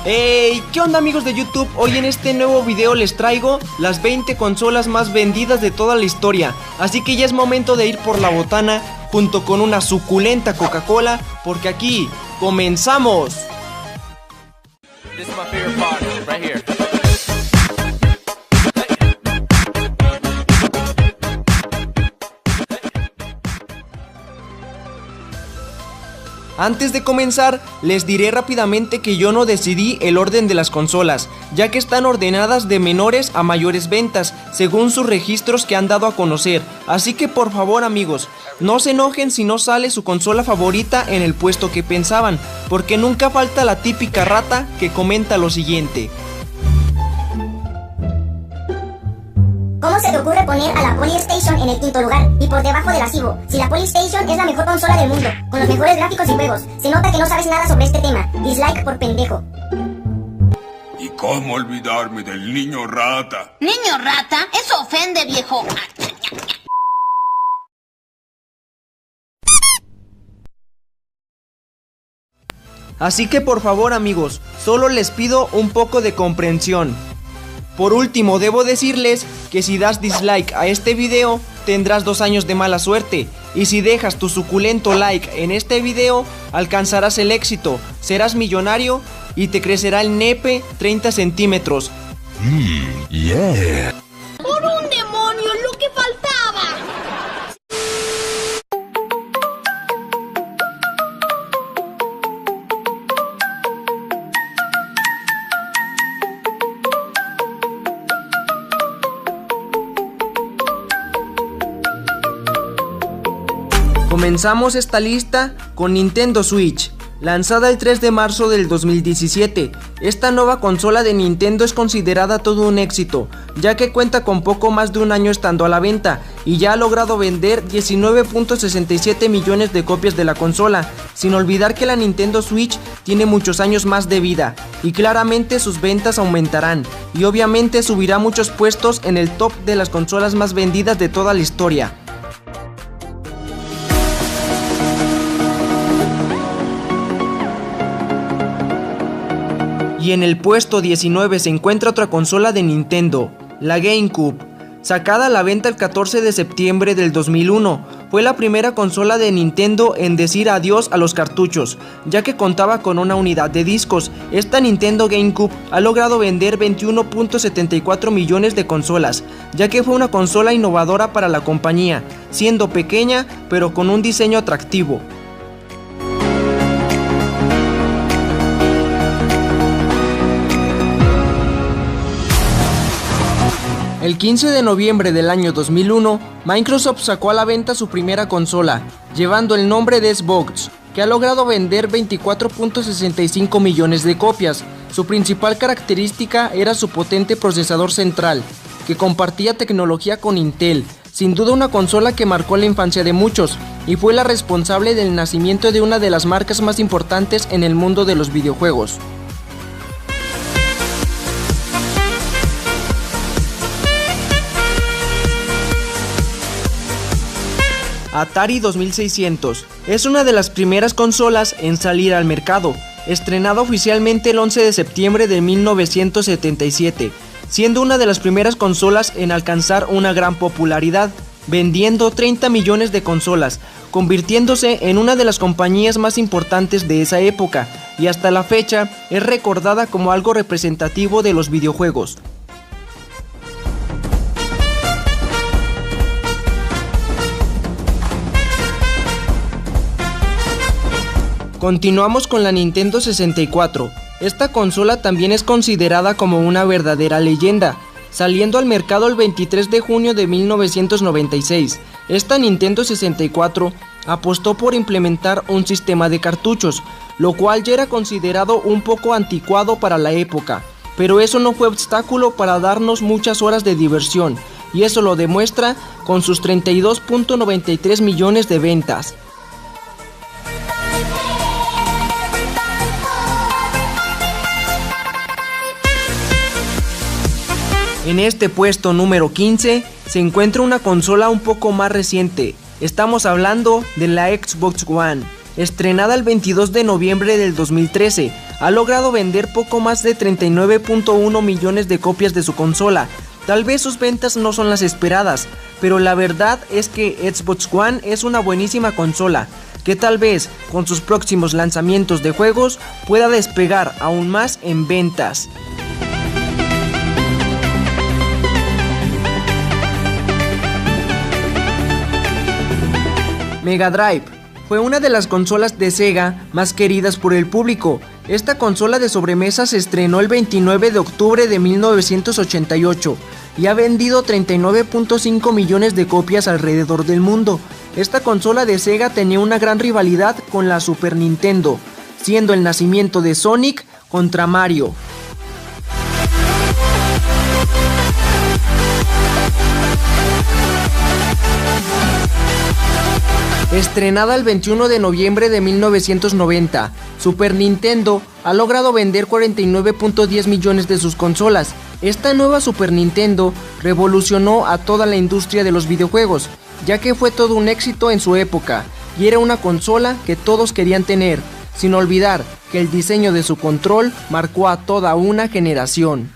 Hey, ¿qué onda amigos de YouTube? Hoy en este nuevo video les traigo las 20 consolas más vendidas de toda la historia. Así que ya es momento de ir por la botana junto con una suculenta Coca-Cola, porque aquí comenzamos. This is my favorite part, right here. Antes de comenzar, les diré rápidamente que yo no decidí el orden de las consolas, ya que están ordenadas de menores a mayores ventas, según sus registros que han dado a conocer. Así que por favor amigos, no se enojen si no sale su consola favorita en el puesto que pensaban, porque nunca falta la típica rata que comenta lo siguiente. ¿Cómo se te ocurre poner a la Polystation en el quinto lugar y por debajo de la Cibo? Si la Polystation es la mejor consola del mundo, con los mejores gráficos y juegos. Se nota que no sabes nada sobre este tema. Dislike por pendejo. ¿Y cómo olvidarme del niño rata? ¿Niño rata? Eso ofende, viejo. Así que por favor amigos, solo les pido un poco de comprensión. Por último, debo decirles que si das dislike a este video, tendrás 2 años de mala suerte. Y si dejas tu suculento like en este video, alcanzarás el éxito, serás millonario y te crecerá el nepe 30 centímetros. Yeah. ¡Por un demonio, lo que faltaba! Comenzamos esta lista con Nintendo Switch, lanzada el 3 de marzo del 2017. Esta nueva consola de Nintendo es considerada todo un éxito, ya que cuenta con poco más de un año estando a la venta y ya ha logrado vender 19.67 millones de copias de la consola, sin olvidar que la Nintendo Switch tiene muchos años más de vida y claramente sus ventas aumentarán y obviamente subirá muchos puestos en el top de las consolas más vendidas de toda la historia. Y en el puesto 19 se encuentra otra consola de Nintendo, la GameCube, sacada a la venta el 14 de septiembre del 2001. Fue la primera consola de Nintendo en decir adiós a los cartuchos, ya que contaba con una unidad de discos. Esta Nintendo GameCube ha logrado vender 21.74 millones de consolas, ya que fue una consola innovadora para la compañía, siendo pequeña pero con un diseño atractivo. El 15 de noviembre del año 2001, Microsoft sacó a la venta su primera consola, llevando el nombre de Xbox, que ha logrado vender 24.65 millones de copias. Su principal característica era su potente procesador central, que compartía tecnología con Intel, sin duda una consola que marcó la infancia de muchos, y fue la responsable del nacimiento de una de las marcas más importantes en el mundo de los videojuegos. Atari 2600 es una de las primeras consolas en salir al mercado, estrenada oficialmente el 11 de septiembre de 1977, siendo una de las primeras consolas en alcanzar una gran popularidad, vendiendo 30 millones de consolas, convirtiéndose en una de las compañías más importantes de esa época, y hasta la fecha es recordada como algo representativo de los videojuegos. Continuamos con la Nintendo 64. Esta consola también es considerada como una verdadera leyenda, saliendo al mercado el 23 de junio de 1996. Esta Nintendo 64 apostó por implementar un sistema de cartuchos, lo cual ya era considerado un poco anticuado para la época, pero eso no fue obstáculo para darnos muchas horas de diversión, y eso lo demuestra con sus 32.93 millones de ventas. En este puesto número 15 se encuentra una consola un poco más reciente. Estamos hablando de la Xbox One. estrenada el 22 de noviembre del 2013, ha logrado vender poco más de 39.1 millones de copias de su consola. Tal vez sus ventas no son las esperadas, pero la verdad es que Xbox One es una buenísima consola, que tal vez con sus próximos lanzamientos de juegos pueda despegar aún más en ventas. Mega Drive fue una de las consolas de Sega más queridas por el público. Esta consola de sobremesa se estrenó el 29 de octubre de 1988 y ha vendido 39.5 millones de copias alrededor del mundo. Esta consola de Sega tenía una gran rivalidad con la Super Nintendo, siendo el nacimiento de Sonic contra Mario. Estrenada el 21 de noviembre de 1990, Super Nintendo ha logrado vender 49.10 millones de sus consolas. Esta nueva Super Nintendo revolucionó a toda la industria de los videojuegos, ya que fue todo un éxito en su época, y era una consola que todos querían tener, sin olvidar que el diseño de su control marcó a toda una generación.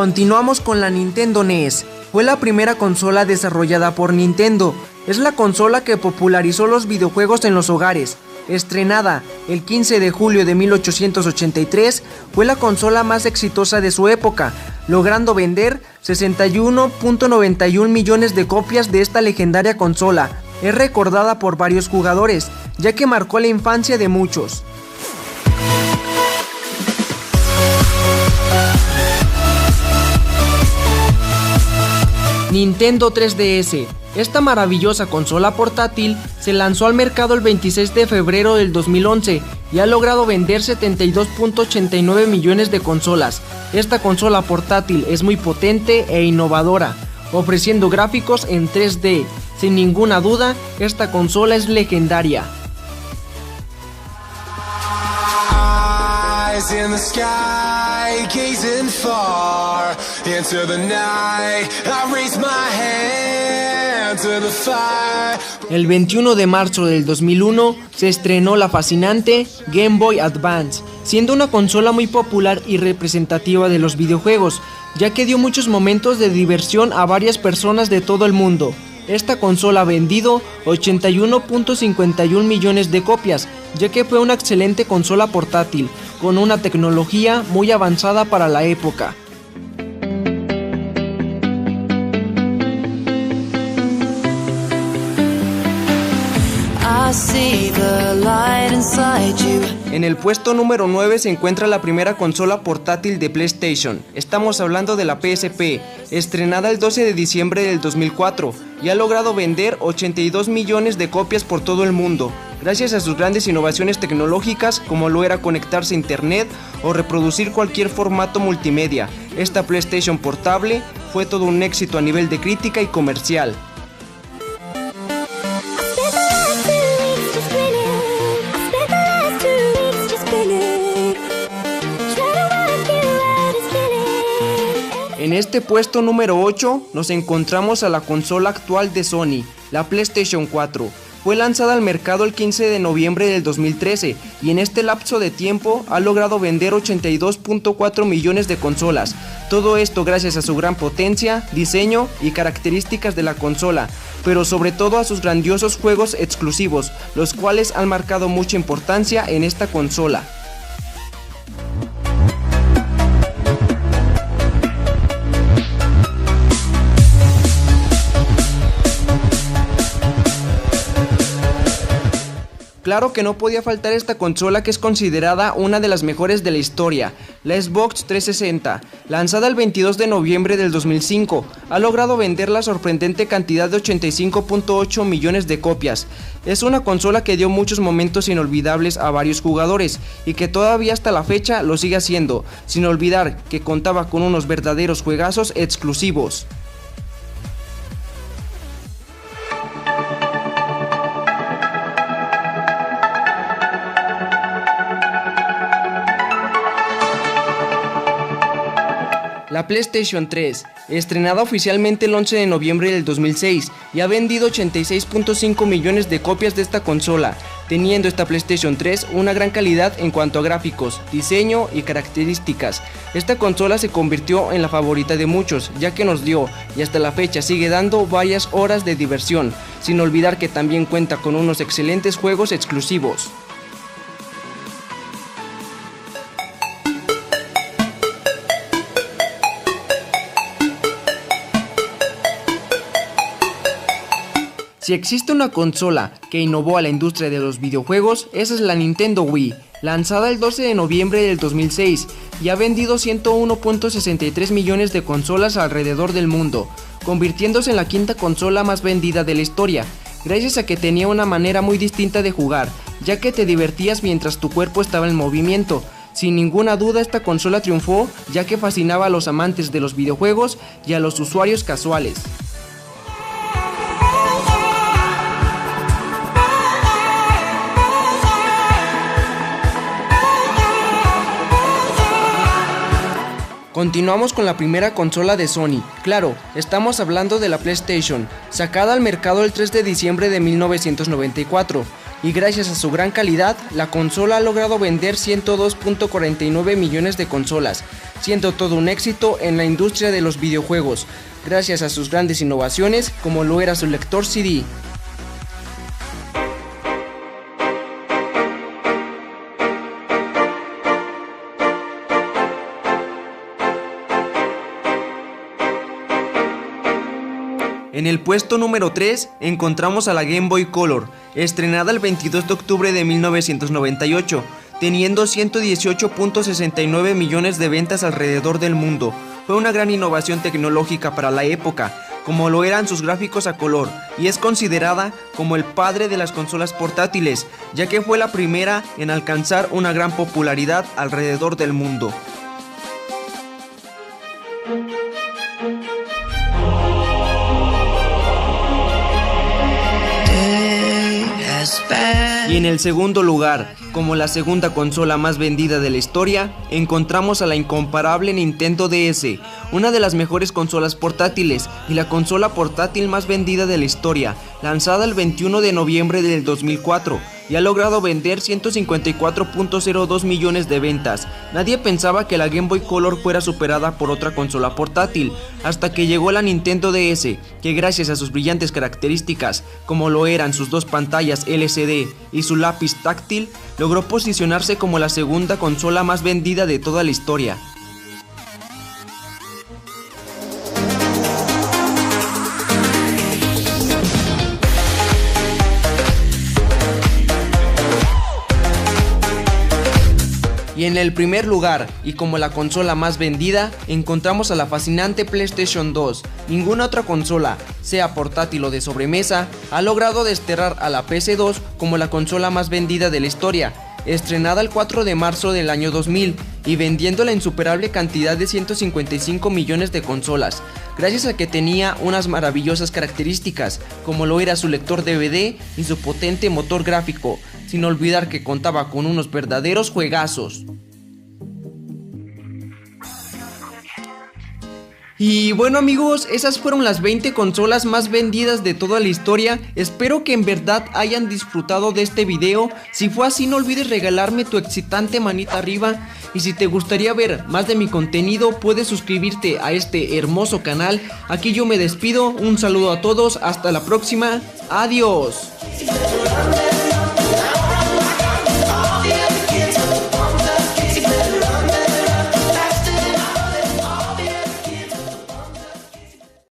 Continuamos con la Nintendo NES. Fue la primera consola desarrollada por Nintendo. Es la consola que popularizó los videojuegos en los hogares. Estrenada el 15 de julio de 1883, fue la consola más exitosa de su época, logrando vender 61.91 millones de copias de esta legendaria consola. Es recordada por varios jugadores, ya que marcó la infancia de muchos. Nintendo 3DS. Esta maravillosa consola portátil se lanzó al mercado el 26 de febrero del 2011 y ha logrado vender 72.89 millones de consolas. Esta consola portátil es muy potente e innovadora, ofreciendo gráficos en 3D. Sin ninguna duda, esta consola es legendaria. In the sky, gazing far into the night, I raise my hand to the fire. El 21 de marzo del 2001 se estrenó la fascinante Game Boy Advance, siendo una consola muy popular y representativa de los videojuegos, ya que dio muchos momentos de diversión a varias personas de todo el mundo. Esta consola ha vendido 81.51 millones de copias, ya que fue una excelente consola portátil, con una tecnología muy avanzada para la época. En el puesto número 9 se encuentra la primera consola portátil de PlayStation. Estamos hablando de la PSP, estrenada el 12 de diciembre del 2004 y ha logrado vender 82 millones de copias por todo el mundo, gracias a sus grandes innovaciones tecnológicas como lo era conectarse a internet o reproducir cualquier formato multimedia. Esta PlayStation portable fue todo un éxito a nivel de crítica y comercial. En este puesto número 8 nos encontramos a la consola actual de Sony, la PlayStation 4. Fue lanzada al mercado el 15 de noviembre del 2013 y en este lapso de tiempo ha logrado vender 82.4 millones de consolas. Todo esto gracias a su gran potencia, diseño y características de la consola, pero sobre todo a sus grandiosos juegos exclusivos, los cuales han marcado mucha importancia en esta consola. Claro que no podía faltar esta consola que es considerada una de las mejores de la historia, la Xbox 360, lanzada el 22 de noviembre del 2005, ha logrado vender la sorprendente cantidad de 85.8 millones de copias. Es una consola que dio muchos momentos inolvidables a varios jugadores y que todavía hasta la fecha lo sigue haciendo, sin olvidar que contaba con unos verdaderos juegazos exclusivos. La PlayStation 3, estrenada oficialmente el 11 de noviembre del 2006 y ha vendido 86.5 millones de copias de esta consola, teniendo esta PlayStation 3 una gran calidad en cuanto a gráficos, diseño y características. Esta consola se convirtió en la favorita de muchos, ya que nos dio y hasta la fecha sigue dando varias horas de diversión, sin olvidar que también cuenta con unos excelentes juegos exclusivos. Si existe una consola que innovó a la industria de los videojuegos, esa es la Nintendo Wii, lanzada el 12 de noviembre del 2006 y ha vendido 101.63 millones de consolas alrededor del mundo, convirtiéndose en la quinta consola más vendida de la historia, gracias a que tenía una manera muy distinta de jugar, ya que te divertías mientras tu cuerpo estaba en movimiento. Sin ninguna duda esta consola triunfó, ya que fascinaba a los amantes de los videojuegos y a los usuarios casuales. Continuamos con la primera consola de Sony. Claro, estamos hablando de la PlayStation, sacada al mercado el 3 de diciembre de 1994, y gracias a su gran calidad, la consola ha logrado vender 102.49 millones de consolas, siendo todo un éxito en la industria de los videojuegos, gracias a sus grandes innovaciones como lo era su lector CD. En el puesto número 3 encontramos a la Game Boy Color, estrenada el 22 de octubre de 1998, teniendo 118.69 millones de ventas alrededor del mundo. Fue una gran innovación tecnológica para la época, como lo eran sus gráficos a color, y es considerada como el padre de las consolas portátiles, ya que fue la primera en alcanzar una gran popularidad alrededor del mundo. Y en el segundo lugar, como la segunda consola más vendida de la historia, encontramos a la incomparable Nintendo DS, una de las mejores consolas portátiles y la consola portátil más vendida de la historia, lanzada el 21 de noviembre del 2004 y ha logrado vender 154.02 millones de ventas. Nadie pensaba que la Game Boy Color fuera superada por otra consola portátil, hasta que llegó la Nintendo DS, que gracias a sus brillantes características, como lo eran sus dos pantallas LCD y su lápiz táctil, logró posicionarse como la segunda consola más vendida de toda la historia. Y en el primer lugar, y como la consola más vendida, encontramos a la fascinante PlayStation 2. Ninguna otra consola, sea portátil o de sobremesa, ha logrado desterrar a la PS2 como la consola más vendida de la historia, estrenada el 4 de marzo del año 2000 y vendiendo la insuperable cantidad de 155 millones de consolas, gracias a que tenía unas maravillosas características, como lo era su lector DVD y su potente motor gráfico, sin olvidar que contaba con unos verdaderos juegazos. Y bueno amigos, esas fueron las 20 consolas más vendidas de toda la historia. Espero que en verdad hayan disfrutado de este video. Si fue así, no olvides regalarme tu excitante manita arriba. Y si te gustaría ver más de mi contenido, puedes suscribirte a este hermoso canal. Aquí yo me despido, un saludo a todos, hasta la próxima, adiós.